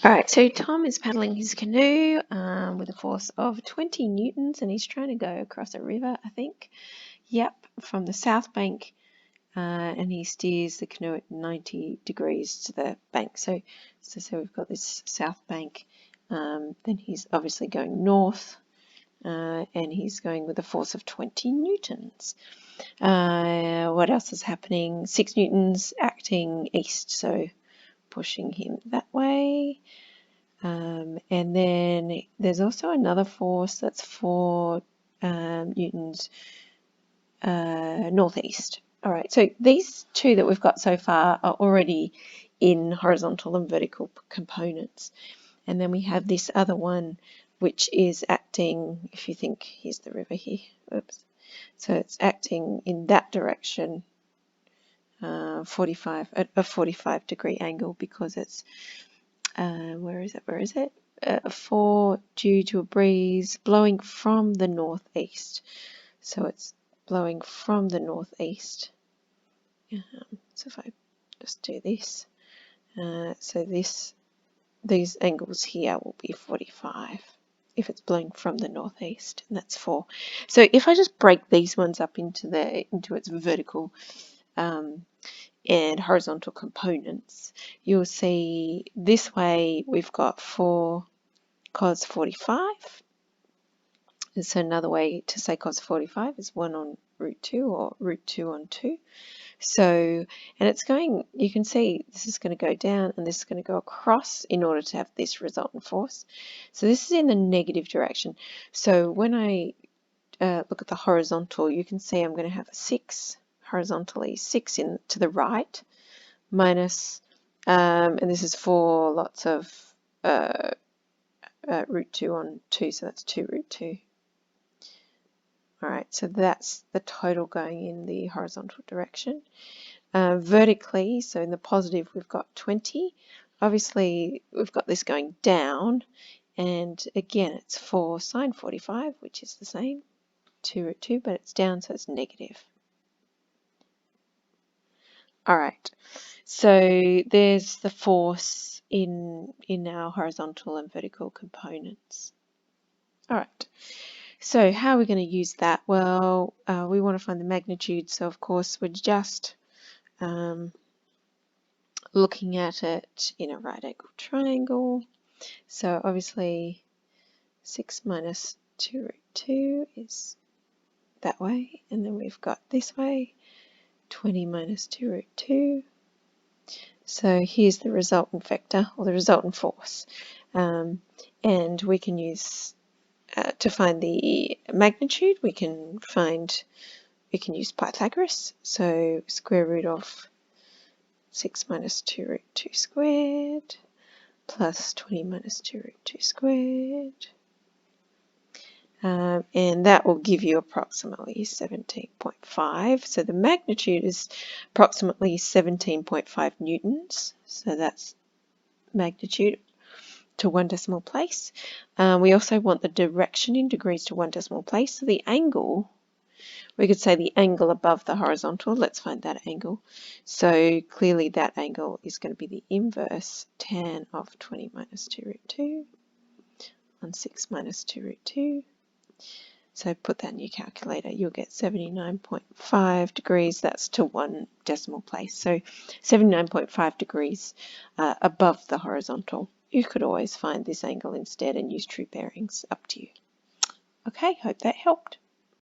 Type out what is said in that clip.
All right, so Tom is paddling his canoe with a force of 20 newtons, and he's trying to go across a river, I think. Yep, from the south bank, and he steers the canoe at 90 degrees to the bank. So we've got this south bank. Then he's obviously going north, and he's going with a force of 20 newtons. What else is happening? 6 newtons acting east, so pushing him that way. And then there's also another force that's 4 newtons northeast. All right, so these two that we've got so far are already in horizontal and vertical components. And then we have this other one, which is acting, if you think, here's the river here, oops. So it's acting in that direction, 45 at a 45 degree angle, because it's, where is it? 4 due to a breeze blowing from the northeast. So it's blowing from the northeast. So if I just do this, so these angles here will be 45 if it's blowing from the northeast, and that's 4. So if I just break these ones up into its vertical and horizontal components, you'll see this way we've got 4 cos 45. And so another way to say cos 45 is 1 on root 2 or root 2 on 2. So, and it's going, you can see this is going to go down and this is going to go across in order to have this resultant force. So this is in the negative direction. So when I look at the horizontal, you can see I'm going to have a 6 horizontally, 6 in to the right, minus, and this is for lots of root 2 on 2, so that's 2 root 2. All right, so that's the total going in the horizontal direction. Vertically, so in the positive, we've got 20. Obviously, we've got this going down, and again, it's 4 sine 45, which is the same, 2 root 2, but it's down, so it's negative. All right, so there's the force in our horizontal and vertical components. All right. So how are we going to use that? Well, we want to find the magnitude, so of course we're just looking at it in a right angle triangle. So obviously 6 minus 2 root 2 is that way, and then we've got this way 20 minus 2 root 2. So here's the resultant vector, or the resultant force, and we can use to find the magnitude, we can use Pythagoras. So square root of 6 minus 2 root 2 squared plus 20 minus 2 root 2 squared. And that will give you approximately 17.5. So the magnitude is approximately 17.5 newtons. So that's magnitude to 1 decimal place. We also want the direction in degrees to 1 decimal place. So the angle, we could say the angle above the horizontal. Let's find that angle. So clearly that angle is going to be the inverse tan of 20 minus 2 root 2 on 6 minus 2 root 2. So put that in your calculator, you'll get 79.5 degrees. That's to 1 decimal place. So 79.5 degrees above the horizontal. You could always find this angle instead and use true bearings, up to you. Okay, hope that helped.